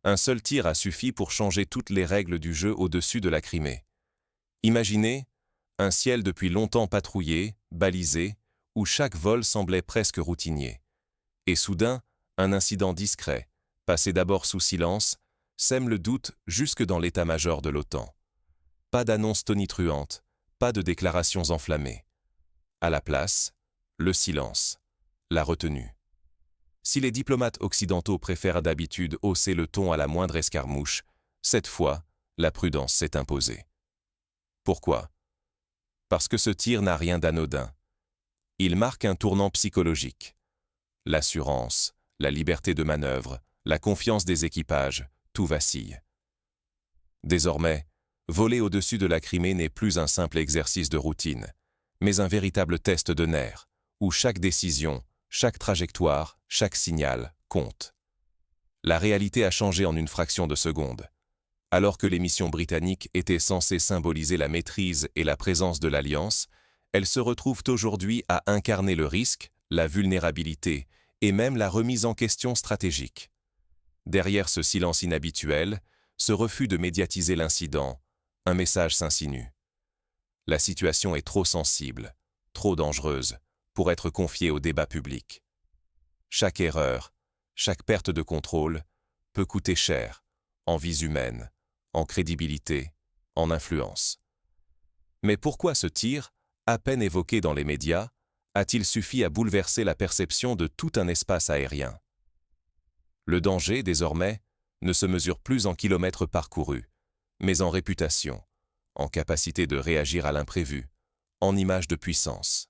Un seul tir a suffi pour changer toutes les règles du jeu au-dessus de la Crimée. Imaginez un ciel depuis longtemps patrouillé, balisé, où chaque vol semblait presque routinier. Et soudain, un incident discret, passé d'abord sous silence, sème le doute jusque dans l'état-major de l'OTAN. Pas d'annonce tonitruante, pas de déclarations enflammées. À la place, le silence, la retenue. Si les diplomates occidentaux préfèrent d'habitude hausser le ton à la moindre escarmouche, cette fois, la prudence s'est imposée. Pourquoi? Parce que ce tir n'a rien d'anodin. Il marque un tournant psychologique. L'assurance, la liberté de manœuvre, la confiance des équipages, tout vacille. Désormais, voler au-dessus de la Crimée n'est plus un simple exercice de routine, mais un véritable test de nerfs, où chaque décision, chaque trajectoire, chaque signal compte. La réalité a changé en une fraction de seconde. Alors que les missions britanniques étaient censées symboliser la maîtrise et la présence de l'Alliance, elles se retrouvent aujourd'hui à incarner le risque, la vulnérabilité et même la remise en question stratégique. Derrière ce silence inhabituel, ce refus de médiatiser l'incident, un message s'insinue. La situation est trop sensible, trop dangereuse, pour être confiée au débat public. Chaque erreur, chaque perte de contrôle peut coûter cher, en vies humaines, en crédibilité, en influence. Mais pourquoi ce tir, à peine évoqué dans les médias, a-t-il suffi à bouleverser la perception de tout un espace aérien? Le danger, désormais, ne se mesure plus en kilomètres parcourus, mais en réputation, en capacité de réagir à l'imprévu, en image de puissance.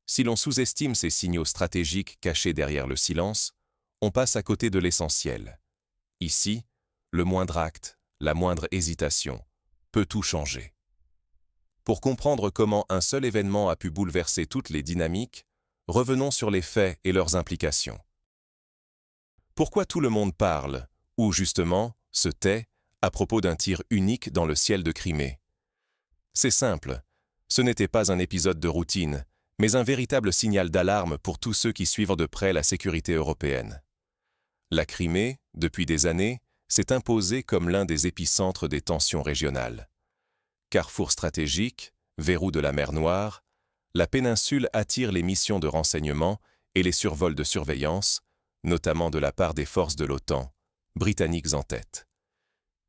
Si l'on sous-estime ces signaux stratégiques cachés derrière le silence, on passe à côté de l'essentiel. Ici, le moindre acte, la moindre hésitation, peut tout changer. Pour comprendre comment un seul événement a pu bouleverser toutes les dynamiques, revenons sur les faits et leurs implications. Pourquoi tout le monde parle, ou justement, se tait, à propos d'un tir unique dans le ciel de Crimée? C'est simple, ce n'était pas un épisode de routine, mais un véritable signal d'alarme pour tous ceux qui suivent de près la sécurité européenne. La Crimée, depuis des années, s'est imposée comme l'un des épicentres des tensions régionales. Carrefour stratégique, verrou de la mer Noire, la péninsule attire les missions de renseignement et les survols de surveillance, notamment de la part des forces de l'OTAN, britanniques en tête.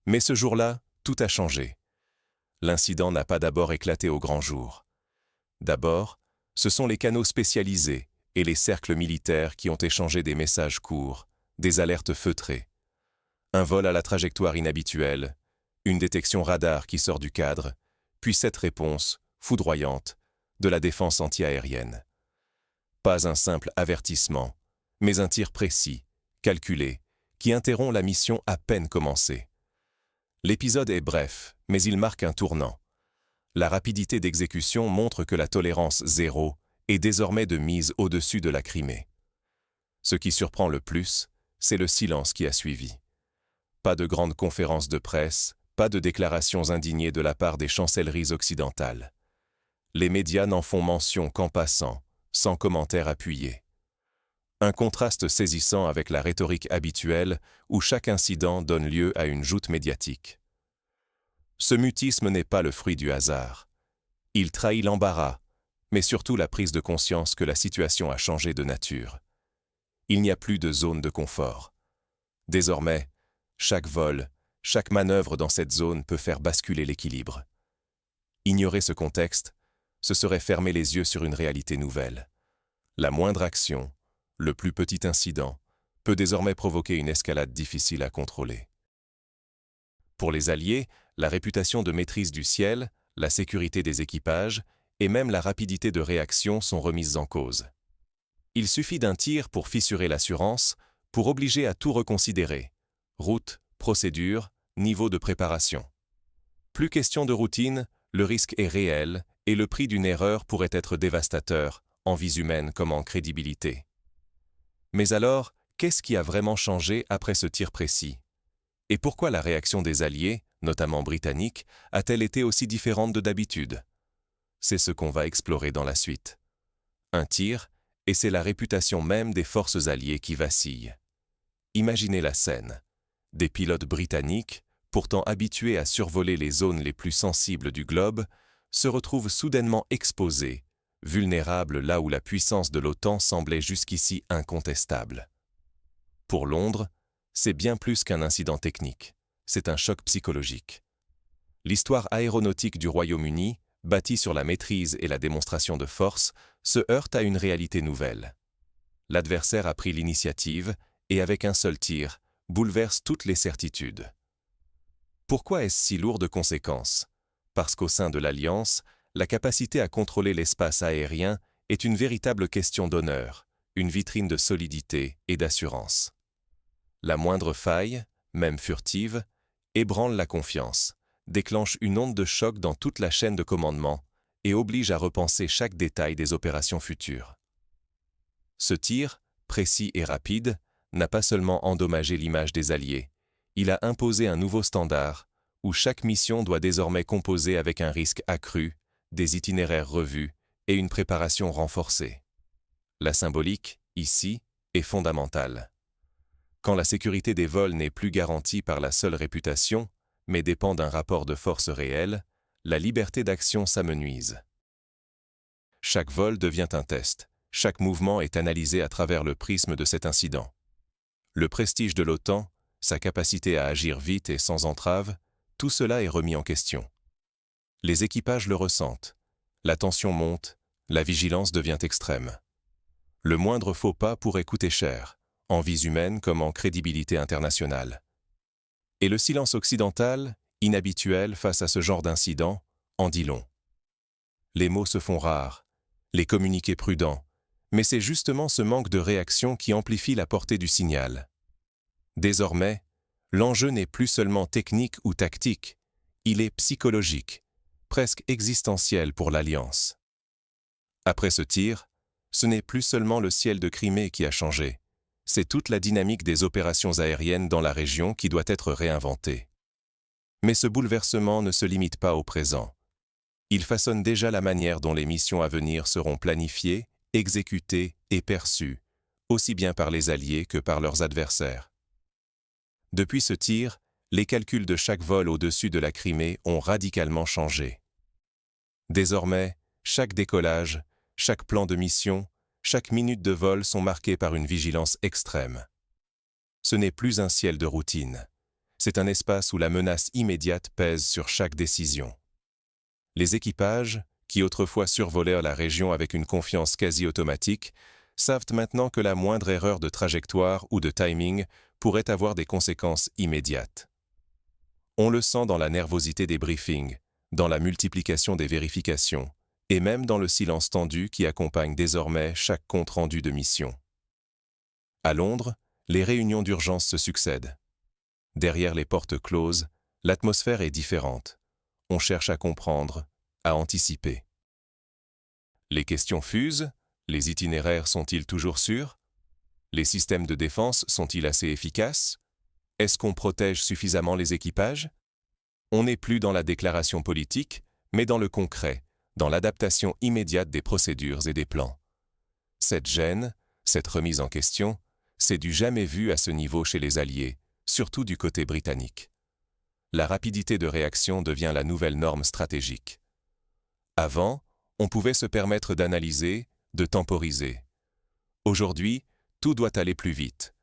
Mais ce jour-là, tout a changé. L'incident n'a pas d'abord éclaté au grand jour. D'abord, ce sont les canaux spécialisés et les cercles militaires qui ont échangé des messages courts, des alertes feutrées. Un vol à la trajectoire inhabituelle, une détection radar qui sort du cadre, puis cette réponse, foudroyante, de la défense antiaérienne. Pas un simple avertissement, mais un tir précis, calculé, qui interrompt la mission à peine commencée. L'épisode est bref, mais il marque un tournant. La rapidité d'exécution montre que la tolérance zéro est désormais de mise au-dessus de la Crimée. Ce qui surprend le plus, c'est le silence qui a suivi. Pas de grandes conférences de presse, pas de déclarations indignées de la part des chancelleries occidentales. Les médias n'en font mention qu'en passant, sans commentaire appuyé. Un contraste saisissant avec la rhétorique habituelle où chaque incident donne lieu à une joute médiatique. Ce mutisme n'est pas le fruit du hasard. Il trahit l'embarras, mais surtout la prise de conscience que la situation a changé de nature. Il n'y a plus de zone de confort. Désormais, chaque vol, chaque manœuvre dans cette zone peut faire basculer l'équilibre. Ignorer ce contexte, ce serait fermer les yeux sur une réalité nouvelle. La moindre action, le plus petit incident, peut désormais provoquer une escalade difficile à contrôler. Pour les Alliés, la réputation de maîtrise du ciel, la sécurité des équipages et même la rapidité de réaction sont remises en cause. Il suffit d'un tir pour fissurer l'assurance, pour obliger à tout reconsidérer. Route, procédure, niveau de préparation. Plus question de routine, le risque est réel et le prix d'une erreur pourrait être dévastateur, en vies humaines comme en crédibilité. Mais alors, qu'est-ce qui a vraiment changé après ce tir précis? Et pourquoi la réaction des Alliés, notamment britanniques, a-t-elle été aussi différente de d'habitude? C'est ce qu'on va explorer dans la suite. Un tir, et c'est la réputation même des forces alliées qui vacille. Imaginez la scène. Des pilotes britanniques, pourtant habitués à survoler les zones les plus sensibles du globe, se retrouvent soudainement exposés, vulnérables là où la puissance de l'OTAN semblait jusqu'ici incontestable. Pour Londres, c'est bien plus qu'un incident technique, c'est un choc psychologique. L'histoire aéronautique du Royaume-Uni, bâtie sur la maîtrise et la démonstration de force, se heurte à une réalité nouvelle. L'adversaire a pris l'initiative et, avec un seul tir, bouleverse toutes les certitudes. Pourquoi est-ce si lourd de conséquences? Parce qu'au sein de l'Alliance, la capacité à contrôler l'espace aérien est une véritable question d'honneur, une vitrine de solidité et d'assurance. La moindre faille, même furtive, ébranle la confiance, déclenche une onde de choc dans toute la chaîne de commandement et oblige à repenser chaque détail des opérations futures. Ce tir, précis et rapide, n'a pas seulement endommagé l'image des Alliés, il a imposé un nouveau standard où chaque mission doit désormais composer avec un risque accru, des itinéraires revus et une préparation renforcée. La symbolique, ici, est fondamentale. Quand la sécurité des vols n'est plus garantie par la seule réputation, mais dépend d'un rapport de force réel, la liberté d'action s'amenuise. Chaque vol devient un test, chaque mouvement est analysé à travers le prisme de cet incident. Le prestige de l'OTAN, sa capacité à agir vite et sans entrave, tout cela est remis en question. Les équipages le ressentent. La tension monte, la vigilance devient extrême. Le moindre faux pas pourrait coûter cher, en vies humaines comme en crédibilité internationale. Et le silence occidental, inhabituel face à ce genre d'incident, en dit long. Les mots se font rares, les communiqués prudents, mais c'est justement ce manque de réaction qui amplifie la portée du signal. Désormais, l'enjeu n'est plus seulement technique ou tactique, il est psychologique, presque existentiel pour l'Alliance. Après ce tir, ce n'est plus seulement le ciel de Crimée qui a changé, c'est toute la dynamique des opérations aériennes dans la région qui doit être réinventée. Mais ce bouleversement ne se limite pas au présent. Il façonne déjà la manière dont les missions à venir seront planifiées, exécutées et perçues, aussi bien par les Alliés que par leurs adversaires. Depuis ce tir, les calculs de chaque vol au-dessus de la Crimée ont radicalement changé. Désormais, chaque décollage, chaque plan de mission, chaque minute de vol sont marqués par une vigilance extrême. Ce n'est plus un ciel de routine. C'est un espace où la menace immédiate pèse sur chaque décision. Les équipages, qui autrefois survolèrent la région avec une confiance quasi automatique, savent maintenant que la moindre erreur de trajectoire ou de timing pourrait avoir des conséquences immédiates. On le sent dans la nervosité des briefings, dans la multiplication des vérifications, et même dans le silence tendu qui accompagne désormais chaque compte-rendu de mission. À Londres, les réunions d'urgence se succèdent. Derrière les portes closes, l'atmosphère est différente. On cherche à comprendre, à anticiper. Les questions fusent, les itinéraires sont-ils toujours sûrs? Les systèmes de défense sont-ils assez efficaces? Est-ce qu'on protège suffisamment les équipages? On n'est plus dans la déclaration politique, mais dans le concret, dans l'adaptation immédiate des procédures et des plans. Cette gêne, cette remise en question, c'est du jamais vu à ce niveau chez les Alliés, surtout du côté britannique. La rapidité de réaction devient la nouvelle norme stratégique. Avant, on pouvait se permettre d'analyser, de temporiser. Aujourd'hui, tout doit aller plus vite.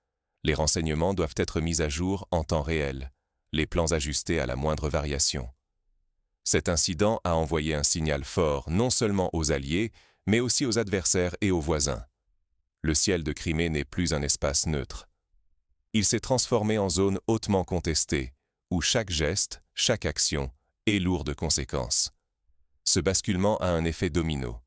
Les renseignements doivent être mis à jour en temps réel, les plans ajustés à la moindre variation. Cet incident a envoyé un signal fort non seulement aux Alliés, mais aussi aux adversaires et aux voisins. Le ciel de Crimée n'est plus un espace neutre. Il s'est transformé en zone hautement contestée, où chaque geste, chaque action est lourd de conséquences. Ce basculement a un effet domino.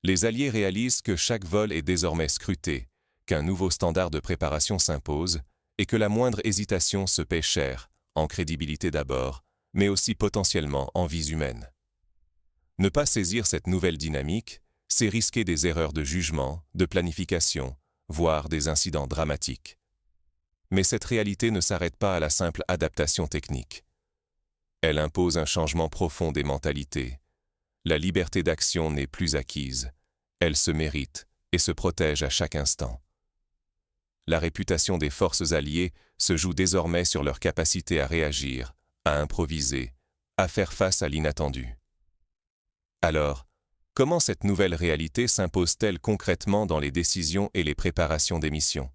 Les Alliés réalisent que chaque vol est désormais scruté, qu'un nouveau standard de préparation s'impose et que la moindre hésitation se paie cher, en crédibilité d'abord, mais aussi potentiellement en vies humaines. Ne pas saisir cette nouvelle dynamique, c'est risquer des erreurs de jugement, de planification, voire des incidents dramatiques. Mais cette réalité ne s'arrête pas à la simple adaptation technique. Elle impose un changement profond des mentalités. La liberté d'action n'est plus acquise, elle se mérite et se protège à chaque instant. La réputation des forces alliées se joue désormais sur leur capacité à réagir, à improviser, à faire face à l'inattendu. Alors, comment cette nouvelle réalité s'impose-t-elle concrètement dans les décisions et les préparations des missions?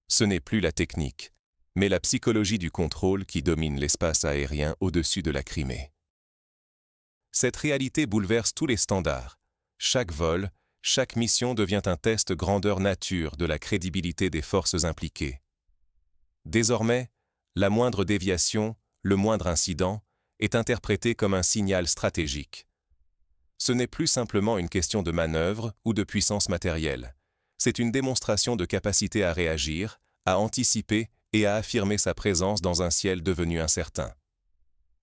Ce n'est plus la technique, mais la psychologie du contrôle qui domine l'espace aérien au-dessus de la Crimée. Cette réalité bouleverse tous les standards. Chaque vol, chaque mission devient un test grandeur nature de la crédibilité des forces impliquées. Désormais, la moindre déviation, le moindre incident, est interprété comme un signal stratégique. Ce n'est plus simplement une question de manœuvre ou de puissance matérielle. C'est une démonstration de capacité à réagir, à anticiper et à affirmer sa présence dans un ciel devenu incertain.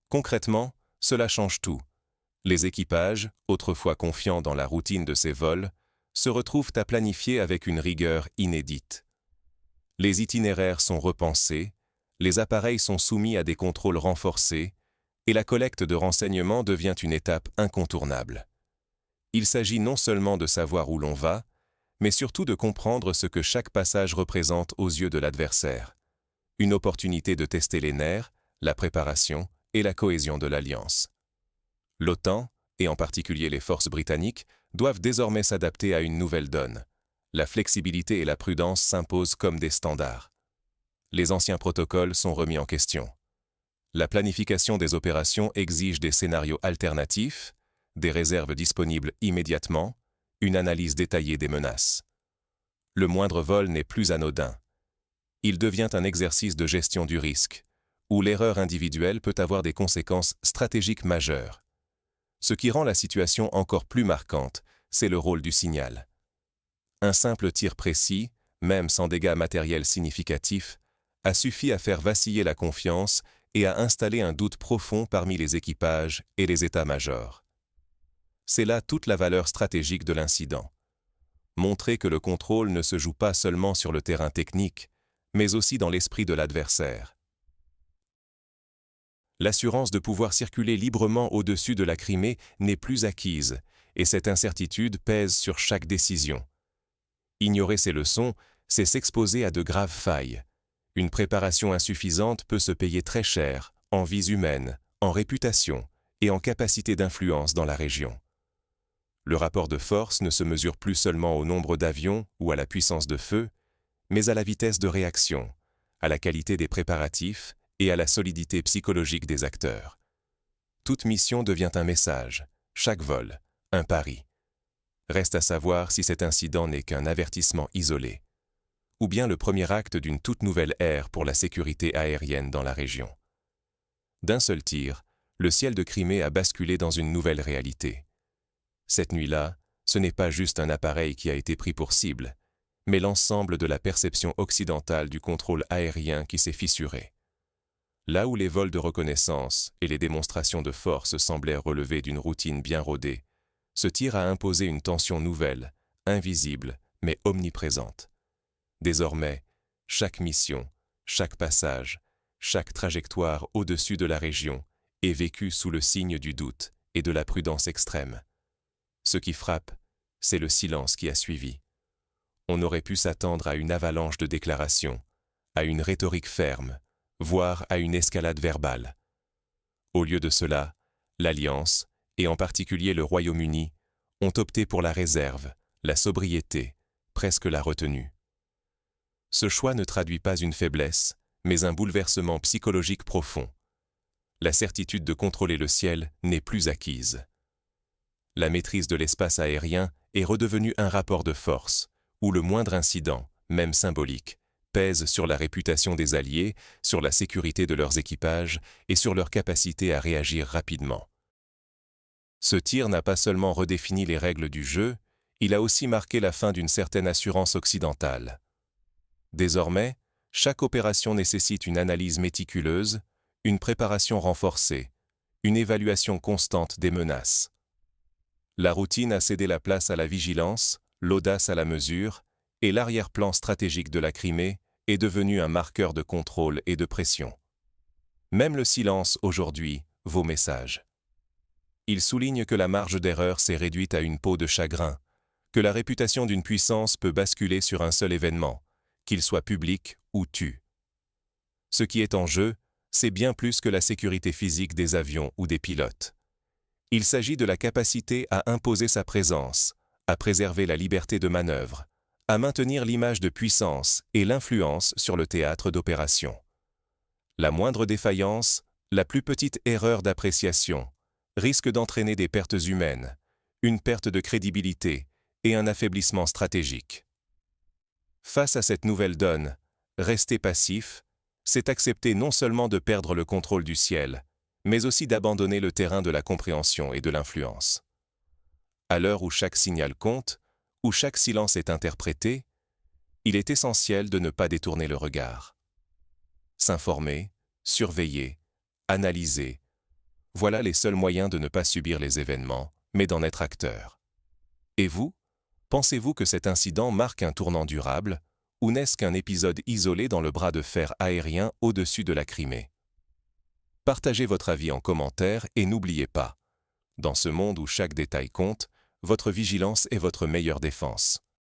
Concrètement, cela change tout. Les équipages, autrefois confiants dans la routine de ces vols, se retrouvent à planifier avec une rigueur inédite. Les itinéraires sont repensés, les appareils sont soumis à des contrôles renforcés, et la collecte de renseignements devient une étape incontournable. Il s'agit non seulement de savoir où l'on va, mais surtout de comprendre ce que chaque passage représente aux yeux de l'adversaire. Une opportunité de tester les nerfs, la préparation et la cohésion de l'Alliance. L'OTAN, et en particulier les forces britanniques, doivent désormais s'adapter à une nouvelle donne. La flexibilité et la prudence s'imposent comme des standards. Les anciens protocoles sont remis en question. La planification des opérations exige des scénarios alternatifs, des réserves disponibles immédiatement, une analyse détaillée des menaces. Le moindre vol n'est plus anodin. Il devient un exercice de gestion du risque, où l'erreur individuelle peut avoir des conséquences stratégiques majeures. Ce qui rend la situation encore plus marquante, c'est le rôle du signal. Un simple tir précis, même sans dégâts matériels significatifs, a suffi à faire vaciller la confiance et à installer un doute profond parmi les équipages et les états-majors. C'est là toute la valeur stratégique de l'incident. Montrer que le contrôle ne se joue pas seulement sur le terrain technique, mais aussi dans l'esprit de l'adversaire. L'assurance de pouvoir circuler librement au-dessus de la Crimée n'est plus acquise, et cette incertitude pèse sur chaque décision. Ignorer ces leçons, c'est s'exposer à de graves failles. Une préparation insuffisante peut se payer très cher, en vies humaines, en réputation et en capacité d'influence dans la région. Le rapport de force ne se mesure plus seulement au nombre d'avions ou à la puissance de feu, mais à la vitesse de réaction, à la qualité des préparatifs et à la solidité psychologique des acteurs. Toute mission devient un message, chaque vol, un pari. Reste à savoir si cet incident n'est qu'un avertissement isolé, ou bien le premier acte d'une toute nouvelle ère pour la sécurité aérienne dans la région. D'un seul tir, le ciel de Crimée a basculé dans une nouvelle réalité. Cette nuit-là, ce n'est pas juste un appareil qui a été pris pour cible, mais l'ensemble de la perception occidentale du contrôle aérien qui s'est fissuré. Là où les vols de reconnaissance et les démonstrations de force semblaient relever d'une routine bien rodée, ce tir a imposé une tension nouvelle, invisible, mais omniprésente. Désormais, chaque mission, chaque passage, chaque trajectoire au-dessus de la région est vécue sous le signe du doute et de la prudence extrême. Ce qui frappe, c'est le silence qui a suivi. On aurait pu s'attendre à une avalanche de déclarations, à une rhétorique ferme, voire à une escalade verbale. Au lieu de cela, l'Alliance, et en particulier le Royaume-Uni, ont opté pour la réserve, la sobriété, presque la retenue. Ce choix ne traduit pas une faiblesse, mais un bouleversement psychologique profond. La certitude de contrôler le ciel n'est plus acquise. La maîtrise de l'espace aérien est redevenue un rapport de force, où le moindre incident, même symbolique, pèse sur la réputation des alliés, sur la sécurité de leurs équipages et sur leur capacité à réagir rapidement. Ce tir n'a pas seulement redéfini les règles du jeu, il a aussi marqué la fin d'une certaine assurance occidentale. Désormais, chaque opération nécessite une analyse méticuleuse, une préparation renforcée, une évaluation constante des menaces. La routine a cédé la place à la vigilance, l'audace à la mesure, et l'arrière-plan stratégique de la Crimée est devenu un marqueur de contrôle et de pression. Même le silence, aujourd'hui, vaut message. Il souligne que la marge d'erreur s'est réduite à une peau de chagrin, que la réputation d'une puissance peut basculer sur un seul événement, qu'il soit public ou tu. Ce qui est en jeu, c'est bien plus que la sécurité physique des avions ou des pilotes. Il s'agit de la capacité à imposer sa présence, à préserver la liberté de manœuvre, à maintenir l'image de puissance et l'influence sur le théâtre d'opération. La moindre défaillance, la plus petite erreur d'appréciation, risque d'entraîner des pertes humaines, une perte de crédibilité et un affaiblissement stratégique. Face à cette nouvelle donne, rester passif, c'est accepter non seulement de perdre le contrôle du ciel, mais aussi d'abandonner le terrain de la compréhension et de l'influence. À l'heure où chaque signal compte, où chaque silence est interprété, il est essentiel de ne pas détourner le regard. S'informer, surveiller, analyser, voilà les seuls moyens de ne pas subir les événements, mais d'en être acteur. Et vous, pensez-vous que cet incident marque un tournant durable, ou n'est-ce qu'un épisode isolé dans le bras de fer aérien au-dessus de la Crimée? Partagez votre avis en commentaire et n'oubliez pas, dans ce monde où chaque détail compte, votre vigilance est votre meilleure défense.